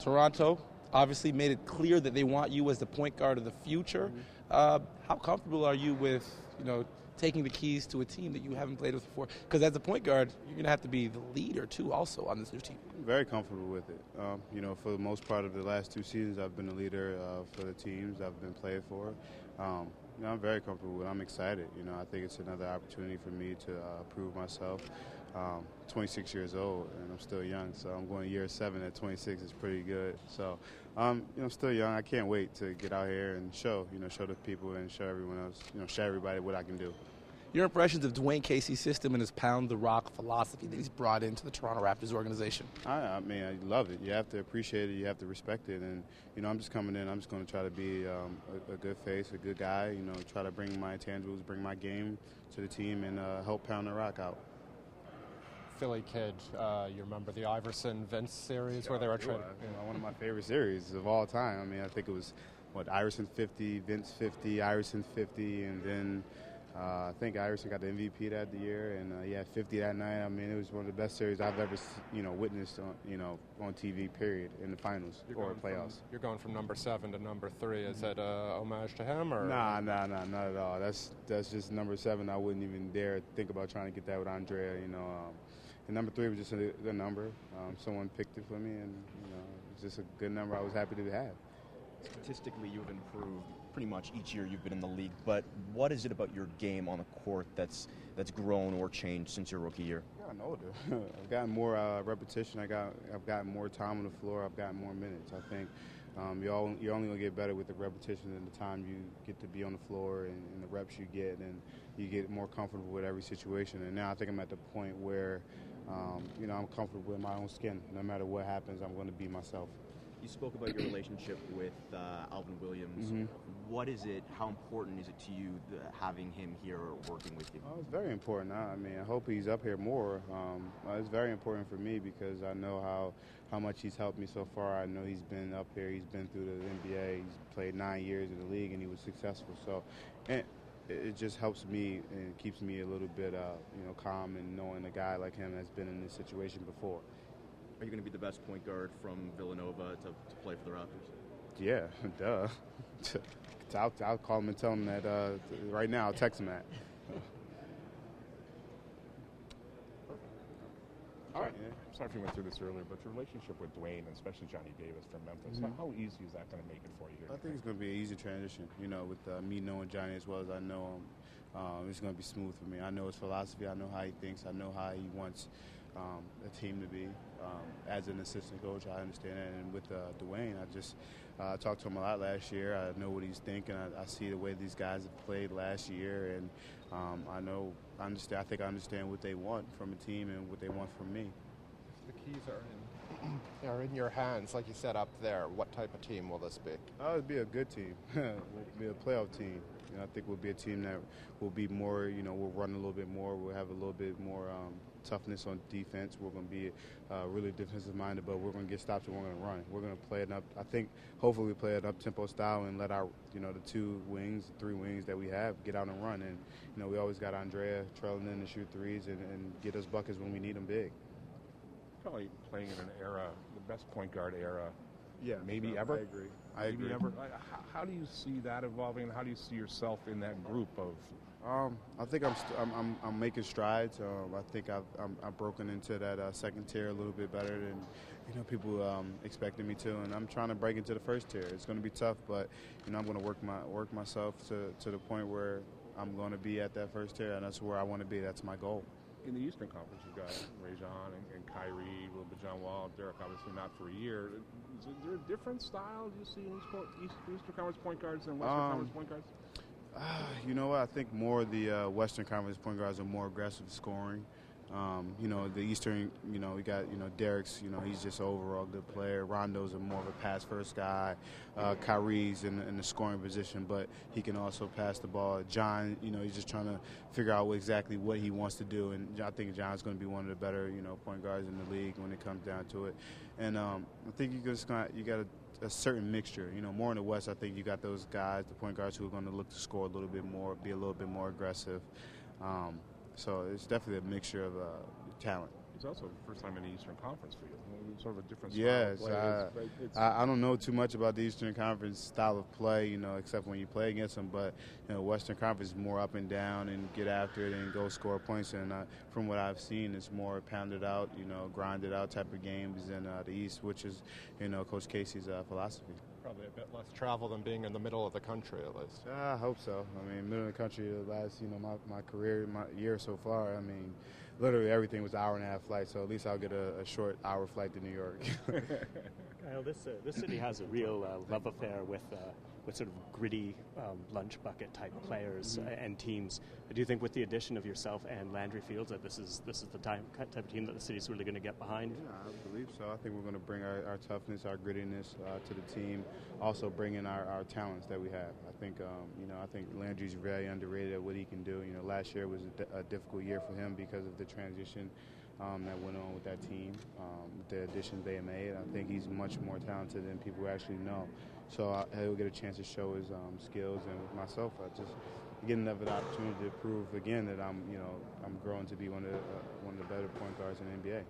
Toronto obviously made it clear that they want you as the point guard of the future. How comfortable are you with, taking the keys to a team that you haven't played with before? Because as a point guard, you're going to have to be the leader, too, also on this new team. I'm very comfortable with it. For the most part of the last 2 seasons, I've been a leader for the teams I've been playing for. I'm very comfortable with it. I'm excited. I think it's another opportunity for me to prove myself. 26 years old, and I'm still young, so I'm going year 7 at 26 is pretty good. So, I'm still young. I can't wait to get out here and show the people and show everyone else, show everybody what I can do. Your impressions of Dwayne Casey's system and his pound the rock philosophy that he's brought into the Toronto Raptors organization? I love it. You have to appreciate it. You have to respect it. And, I'm just coming in. I'm just going to try to be a good face, a good guy, try to bring my intangibles, bring my game to the team and help pound the rock out. Philly kid, you remember the Iverson Vince series where they were trying? One of my favorite series of all time. I think it was Iverson 50, Vince 50, Iverson 50, and then I think Iverson got the MVP that year, and he had 50 that night. It was one of the best series I've ever witnessed on TV. Period, in the finals or playoffs. You're going from number 7 to number 3. Is that a homage to him or? Nah, not at all. That's just number 7. I wouldn't even dare think about trying to get that with Andrea. And number 3 was just a good number. Someone picked it for me, and it's just a good number I was happy to have. Statistically, you've improved pretty much each year you've been in the league, but what is it about your game on the court that's grown or changed since your rookie year? I've gotten older. I've gotten more repetition. I've gotten more time on the floor. I've gotten more minutes. I think you're only going to get better with the repetition and the time you get to be on the floor and the reps you get, and you get more comfortable with every situation. And now I think I'm at the point where I'm comfortable with my own skin. No matter what happens, I'm going to be myself. You spoke about your relationship with Alvin Williams. Mm-hmm. What is it? How important is it to you having him here or working with you? Oh, it's very important. I hope he's up here more. It's very important for me because I know how much he's helped me so far. I know he's been up here. He's been through the NBA. He's played 9 years in the league, and he was successful. So, and it just helps me and keeps me a little bit, calm and knowing a guy like him has been in this situation before. Are you going to be the best point guard from Villanova to play for the Raptors? Yeah, duh. I'll call him and tell him that right now. I'll text him that. All right. Sorry if you went through this earlier, but your relationship with Dwayne, and especially Johnny Davis from Memphis, how easy is that going to make it for you here? I think it's going to be an easy transition. With me knowing Johnny as well as I know him, it's going to be smooth for me. I know his philosophy. I know how he thinks. I know how he wants a team to be. As an assistant coach, I understand that. And with Dwayne, I talked to him a lot last year. I know what he's thinking. I see the way these guys have played last year, and I think I understand what they want from a team and what they want from me. The keys are in your hands, like you said up there. What type of team will this be? It'll be a good team. We'll be a playoff team. I think we'll be a team that will be more, we'll run a little bit more. We'll have a little bit more toughness on defense. We're going to be really defensive-minded, but we're going to get stops and we're going to run. We're going to play hopefully we play an up-tempo style and let our, the 2 wings, 3 wings that we have get out and run. And, we always got Andrea trailing in to shoot threes and get us buckets when we need them big. Probably playing in an era, the best point guard era. Yeah, maybe ever. I agree. Ever. How do you see that evolving? How do you see yourself in that group of? I think I'm making strides. I think I've broken into that second tier a little bit better than people expected me to, and I'm trying to break into the first tier. It's going to be tough, but I'm going to work myself to the point where I'm going to be at that first tier, and that's where I want to be. That's my goal. In the Eastern Conference, you've got Rajon and Kyrie, a little bit John Wall, Derek obviously not for a year. Is there a different style you see in Eastern Conference point guards than Western Conference point guards? You know what? I think more the Western Conference point guards are more aggressive scoring. The Eastern, we got, Derek's, he's just an overall good player. Rondo's more of a pass-first guy. Kyrie's in the scoring position, but he can also pass the ball. John, he's just trying to figure out exactly what he wants to do, and I think John's going to be one of the better, point guards in the league when it comes down to it. And I think you got a certain mixture. More in the West, I think you got those guys, the point guards, who are going to look to score a little bit more, be a little bit more aggressive. So it's definitely a mixture of talent. It's also the first time in the Eastern Conference for you. Sort of a different style Yes, of play. I don't know too much about the Eastern Conference style of play, you know, except when you play against them. But you know, Western Conference is more up and down and get after it and go score points. And from what I've seen, it's more pounded out, you know, grinded out type of games than the East, which is, you know, Coach Casey's philosophy. Probably a bit less travel than being in the middle of the country, at least. I hope so. I mean, middle of the country, the last, you know, my career, my year so far, I mean, literally everything was an hour and a half flight, so at least I'll get a short hour flight to New York. Kyle, this city has a real love affair with sort of gritty lunch bucket type players and teams. I do think with the addition of yourself and Landry Fields that this is the type of team that the city's really going to get behind. Yeah, I believe so. I think we're going to bring our toughness, our grittiness to the team. Also bring in our talents that we have. I think I think Landry's very underrated at what he can do. You know, last year was a difficult year for him because of the transition that went on with that team, the additions they made. I think he's much more talented than people actually know. So he'll get a chance to show his skills, and with myself, I just get another opportunity to prove again that I'm growing to be one of the better point guards in the NBA.